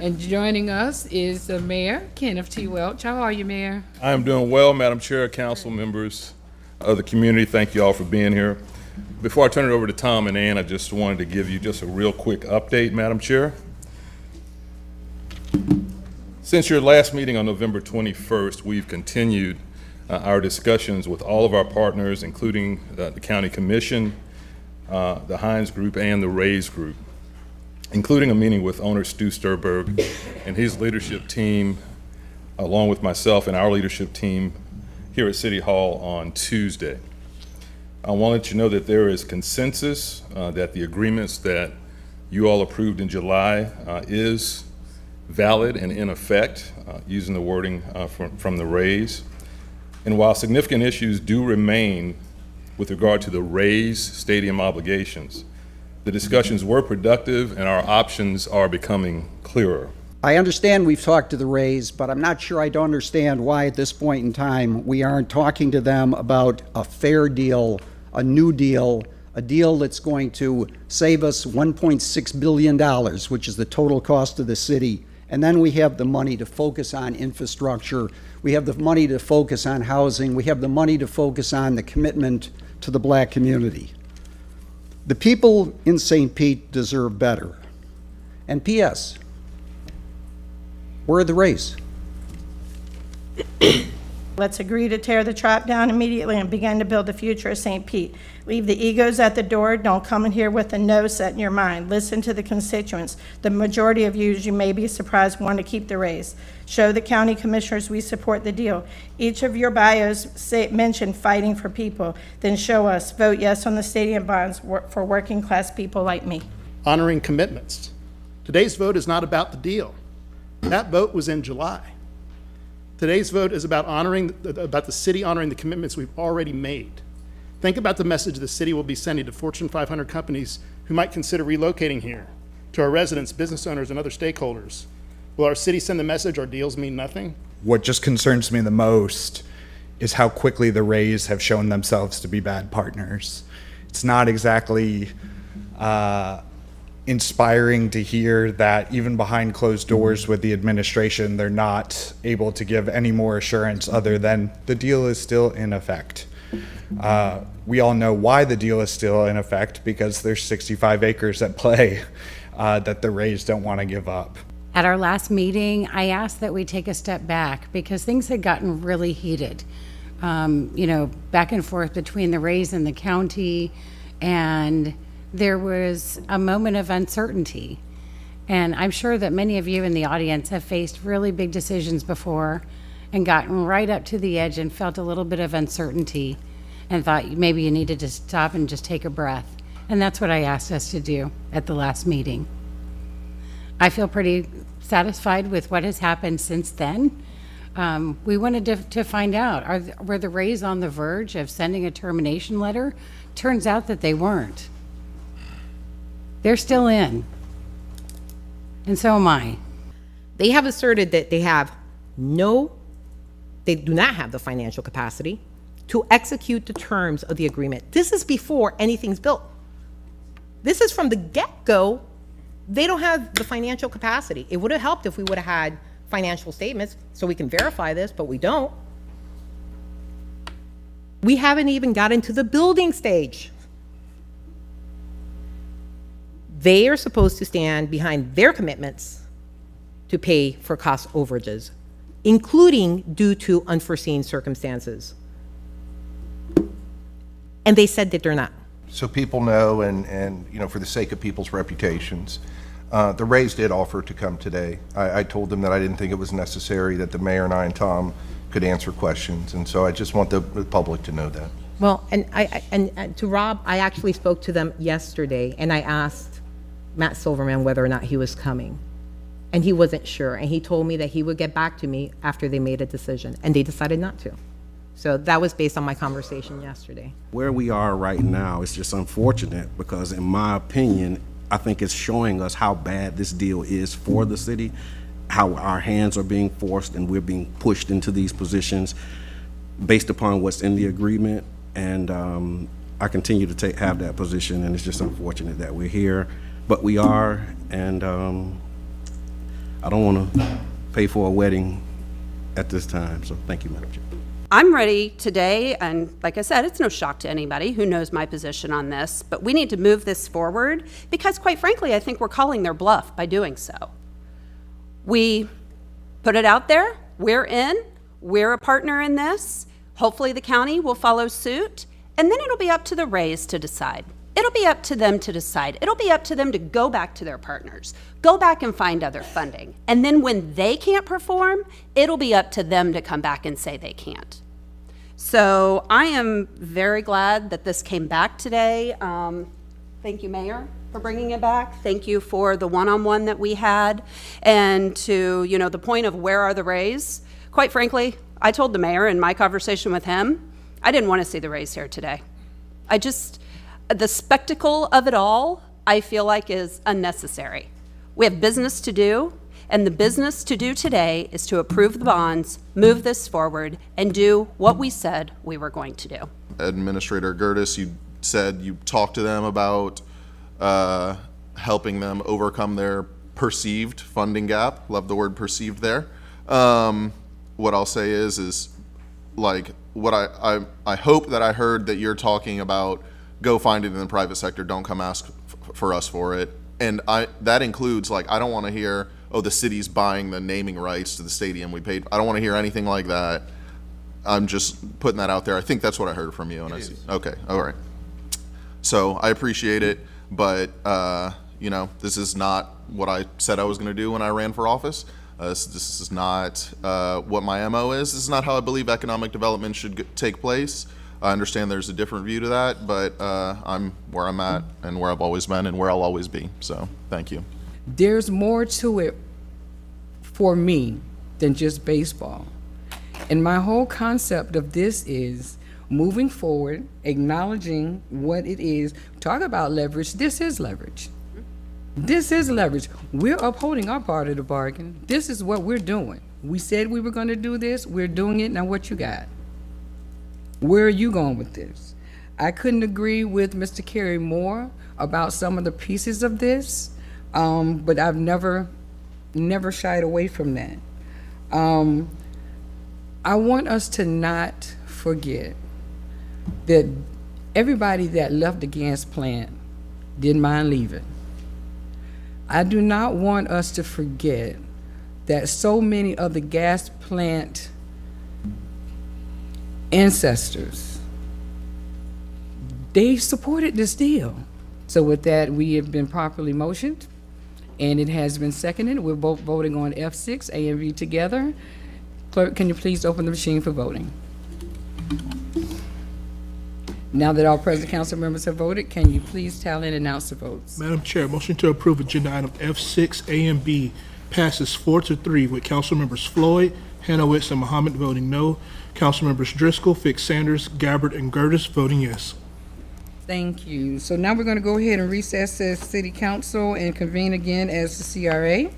And joining us is the Mayor, Kenneth T. Welch. How are you, Mayor? I am doing well, Madam Chair, council members of the community. Thank you all for being here. Before I turn it over to Tom and Ann, I just wanted to give you just a real quick update, Madam Chair. Since your last meeting on November 21st, we've continued our discussions with all of our partners, including the County Commission, the Hines Group, and the Rays Group, including a meeting with owner Stu Sturberg and his leadership team, along with myself and our leadership team here at City Hall on Tuesday. I want to let you know that there is consensus that the agreements that you all approved in July is valid and in effect, using the wording from the Rays. And while significant issues do remain with regard to the Rays stadium obligations, the discussions were productive and our options are becoming clearer. I understand we've talked to the Rays, but I'm not sure I don't understand why at this point in time we aren't talking to them about a fair deal, a new deal, a deal that's going to save us $1.6 billion, which is the total cost of the city. And then we have the money to focus on infrastructure. We have the money to focus on housing. We have the money to focus on the commitment to the black community. The people in St. Pete deserve better. And P.S., where are the Rays? Let's agree to tear the trap down immediately and begin to build the future of St. Pete. Leave the egos at the door. Don't come in here with a no set in your mind. Listen to the constituents. The majority of you, as you may be surprised, want to keep the Rays. Show the county commissioners we support the deal. Each of your bios mention fighting for people. Then show us. Vote yes on the stadium bonds for working class people like me. Honoring commitments. Today's vote is not about the deal. That vote was in July. Today's vote is about the city honoring the commitments we've already made. Think about the message the city will be sending to Fortune 500 companies who might consider relocating here, to our residents, business owners, and other stakeholders. Will our city send the message our deals mean nothing? What just concerns me the most is how quickly the Rays have shown themselves to be bad partners. It's not exactly inspiring to hear that even behind closed doors with the administration, they're not able to give any more assurance other than the deal is still in effect. We all know why the deal is still in effect, because there's 65 acres at play that the Rays don't want to give up. At our last meeting, I asked that we take a step back because things had gotten really heated. Back and forth between the Rays and the county, and there was a moment of uncertainty. And I'm sure that many of you in the audience have faced really big decisions before and gotten right up to the edge and felt a little bit of uncertainty and thought maybe you needed to stop and just take a breath. And that's what I asked us to do at the last meeting. I feel pretty satisfied with what has happened since then. We wanted to find out, were the Rays on the verge of sending a termination letter? Turns out that they weren't. They're still in, and so am I. They have asserted that they do not have the financial capacity to execute the terms of the agreement. This is before anything's built. This is from the get-go. They don't have the financial capacity. It would have helped if we would have had financial statements so we can verify this, but we don't. We haven't even gotten to the building stage. They are supposed to stand behind their commitments to pay for cost overages, including due to unforeseen circumstances. And they said that they're not. So people know, and for the sake of people's reputations, the Rays did offer to come today. I told them that I didn't think it was necessary, that the mayor and I and Tom could answer questions, and so I just want the public to know that. Well, and to Rob, I actually spoke to them yesterday, and I asked Matt Silverman whether or not he was coming, and he wasn't sure, and he told me that he would get back to me after they made a decision, and they decided not to. So that was based on my conversation yesterday. Where we are right now is just unfortunate because, in my opinion, I think it's showing us how bad this deal is for the city, how our hands are being forced and we're being pushed into these positions based upon what's in the agreement. And I continue to have that position, and it's just unfortunate that we're here, but we are, and I don't want to pay for a wedding at this time, so thank you, Madam Chair. I'm ready today, and like I said, it's no shock to anybody who knows my position on this, but we need to move this forward because, quite frankly, I think we're calling their bluff by doing so. We put it out there, we're in, we're a partner in this. Hopefully the county will follow suit, and then it'll be up to the Rays to decide. It'll be up to them to decide. It'll be up to them to go back to their partners, go back and find other funding. And then when they can't perform, it'll be up to them to come back and say they can't. So I am very glad that this came back today. Thank you, Mayor, for bringing it back. Thank you for the one-on-one that we had. And to, the point of where are the Rays? Quite frankly, I told the mayor in my conversation with him, I didn't want to see the Rays here today. The spectacle of it all, I feel like is unnecessary. We have business to do, and the business to do today is to approve the bonds, move this forward, and do what we said we were going to do. Administrator Gertis, you said you talked to them about helping them overcome their perceived funding gap. Love the word perceived there. What I'll say is like what I hope that I heard that you're talking about. Go find it in the private sector. Don't come ask for us for it. And that includes, like, I don't want to hear, oh, the city's buying the naming rights to the stadium we paid. I don't want to hear anything like that. I'm just putting that out there. I think that's what I heard from you. And okay, all right. So I appreciate it, but this is not what I said I was going to do when I ran for office. This is not what my MO is. This is not how I believe economic development should take place. I understand there's a different view to that, but I'm where I'm at and where I've always been and where I'll always be. So thank you. There's more to it for me than just baseball. And my whole concept of this is moving forward, acknowledging what it is. Talk about leverage. This is leverage. This is leverage. We're upholding our part of the bargain. This is what we're doing. We said we were going to do this. We're doing it. Now what you got? Where are you going with this? I couldn't agree with Mr. Kerry more about some of the pieces of this, but I've never shied away from that. I want us to not forget that everybody that left the gas plant didn't mind leaving. I do not want us to forget that so many of the gas plant ancestors, they supported this deal. So with that, we have been properly motioned, and it has been seconded. We're both voting on F6, A and B together. Clerk, can you please open the machine for voting? Now that all present council members have voted, can you please tally and announce the votes? Madam Chair, motion to approve agenda item F6, A and B passes 4-3 with council members Floyd, Hanowitz, and Muhammad voting no. Council members Driscoll, Fix, Sanders, Gabbard, and Gertis voting yes. Thank you. So now we're going to go ahead and recess as City Council and convene again as the CRA.